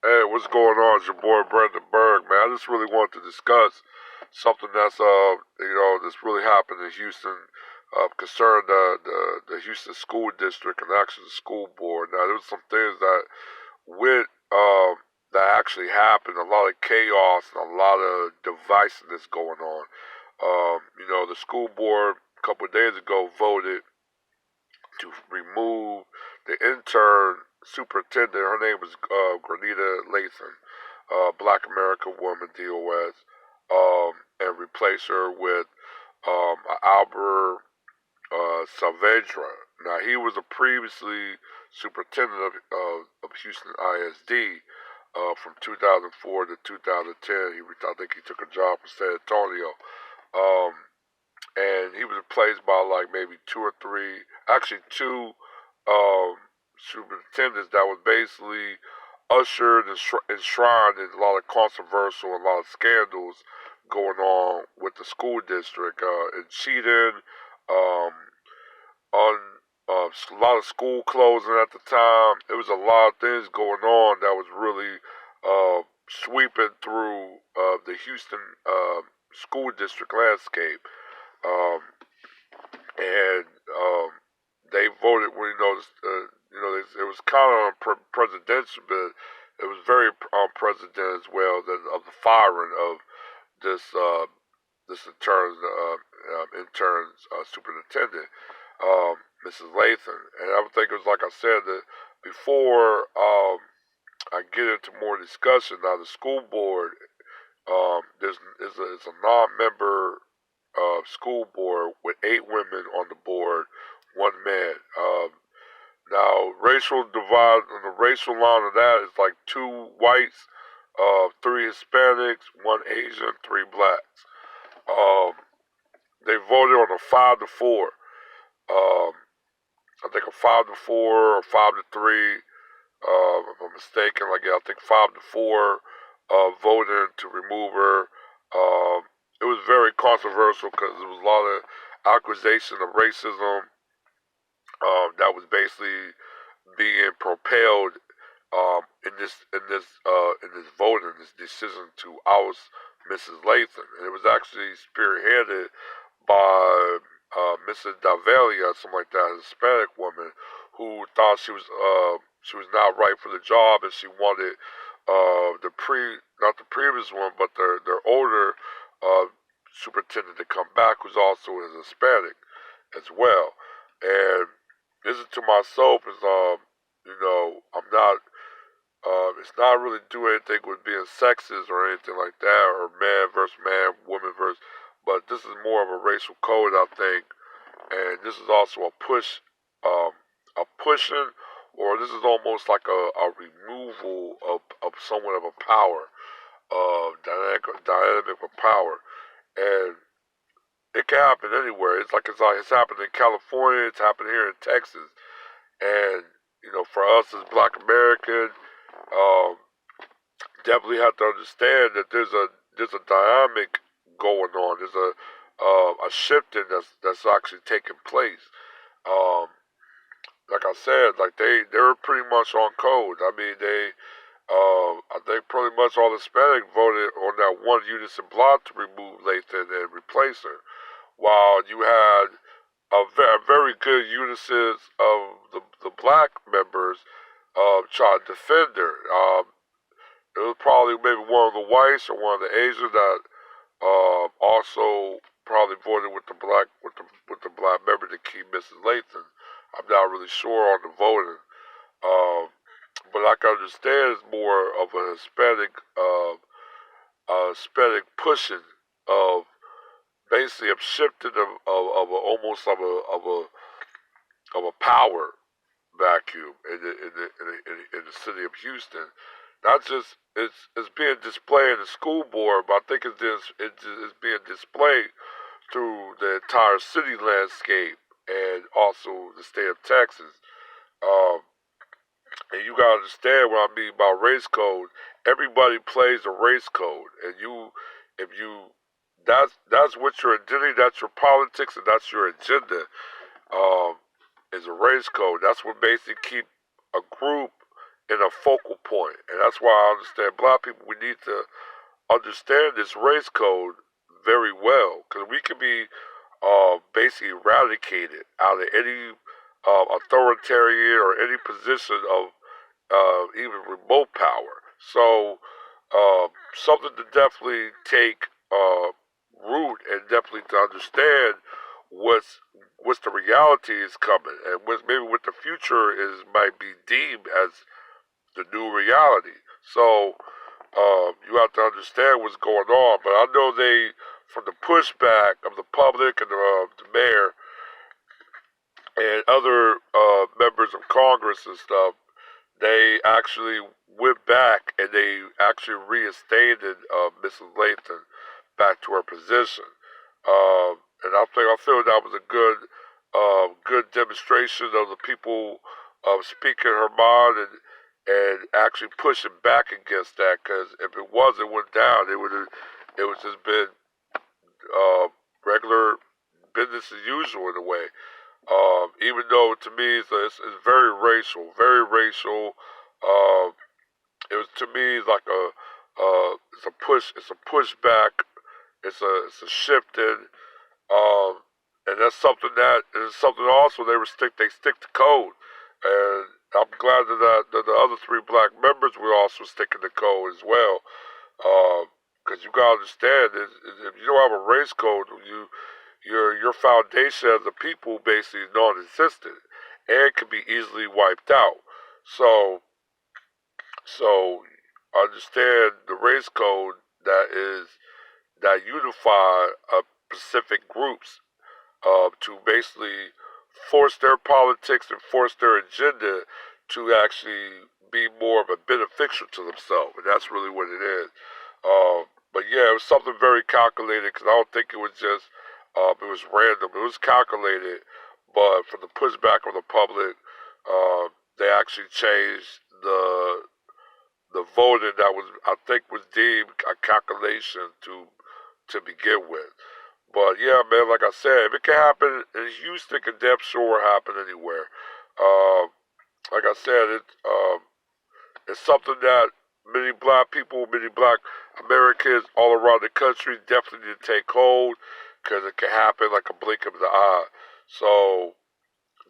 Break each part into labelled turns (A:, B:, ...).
A: Hey, what's going on? It's your boy Brandon Berg, man. I just really want to discuss something that's that's really happened in Houston, concerned the Houston school district and actually the school board. Now, there was some things that went that actually happened, a lot of chaos and a lot of divisiveness going on. The school board a couple of days ago voted to remove the intern superintendent. Her name was Granita Lathan, Black American woman, DOS, and replace her with Albert Saavedra. Now, he was a previously superintendent of Houston ISD from 2004 to 2010. I think he took a job in San Antonio. Um, and he was replaced by like maybe two or three, actually two superintendents that was basically ushered and enshrined in a lot of controversial, a lot of scandals going on with the school district, and cheating, um, on a lot of school closing at the time. It was a lot of things going on that was really sweeping through the Houston school district landscape. Um, and they voted. Well, it was kind of presidential, but it was very unprecedented as well. Of the firing of this intern superintendent, Mrs. Lathan. And I would think it was like I said that before I get into more discussion. Now, the school board, it's a non-member school board with 8 women on the board, 1 man. Now, racial divide on the racial line of that is like 2 whites, 3 Hispanics, 1 Asian, 3 blacks. Um, they voted on a 5-4. I think a 5-4 or 5-3. If I'm mistaken, I think 5-4 voted to remove her. It was very controversial because there was a lot of accusation of racism that was basically being propelled in this voting, this decision to oust Mrs. Lathan, and it was actually spearheaded by Mrs. Davelia, something like that, a Hispanic woman who thought she was not right for the job, and she wanted not the previous one, but their older uh, superintendent to come back, who's also is Hispanic as well. And listen to myself is I'm not it's not really doing anything with being sexist or anything like that, or man versus man, woman versus, but this is more of a racial code, I think, and this is also um, a pushing, or this is almost like a removal of somewhat of a power, dynamic of power, and it can happen anywhere. It's happened in California, it's happened here in Texas, and for us as Black American, um, definitely have to understand that there's a dynamic going on. There's a shifting that's actually taking place. Um, like I said, like they're pretty much on code. I mean, I think pretty much all the Hispanic voted on that one unison block to remove Lathan and replace her, while you had very good unison of the black members trying to defend her. It was probably maybe one of the whites or one of the Asians that also probably voted with the black member to keep Mrs. Lathan. I'm not really sure on the voting, um, but I can understand it's more of a Hispanic pushing of basically of shifting almost of a power vacuum in the city of Houston. Not just it's being displayed in the school board, but I think it's being displayed through the entire city landscape and also the state of Texas. Um, and you gotta understand what I mean by race code. Everybody plays a race code, and if you, that's what your identity, that's your politics, and that's your agenda. Um, is a race code. That's what basically keep a group in a focal point. And that's why I understand black people, we need to understand this race code very well, because we can be basically eradicated out of any authoritarian or any position of even remote power. So something to definitely take root and definitely to understand what's the reality is coming, and maybe what the future is might be deemed as the new reality. So you have to understand what's going on. But I know they, from the pushback of the public and the mayor and other members of Congress and stuff, they actually went back and they actually reinstated Mrs. Lathan back to her position. And I feel that was a good demonstration of the people speaking her mind and actually pushing back against that. Because if it went down, it would just been regular business as usual in a way. Even though to me it's very racial, very racial. It was to me like it's a pushback, it's a shifting, um, and that's something that is something also they stick to code, and I'm glad that the other three black members were also sticking to code as well, because you gotta understand if you don't have a race code, your foundation as a people basically is non-existent and can be easily wiped out. So understand the race code that unify specific groups to basically force their politics and force their agenda to actually be more of a beneficial to themselves, and that's really what it is. But yeah, it was something very calculated, because I don't think it was just it was random. It was calculated, but from the pushback of the public, they actually changed the voting that was, I think, was deemed a calculation to begin with. But yeah, man, like I said, if it can happen in Houston, it can damn sure happen anywhere. Like I said, it's something that many black people, many black Americans all around the country definitely need to take hold, because it can happen like a blink of the eye. So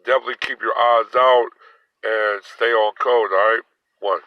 A: definitely keep your eyes out and stay on code, alright? One.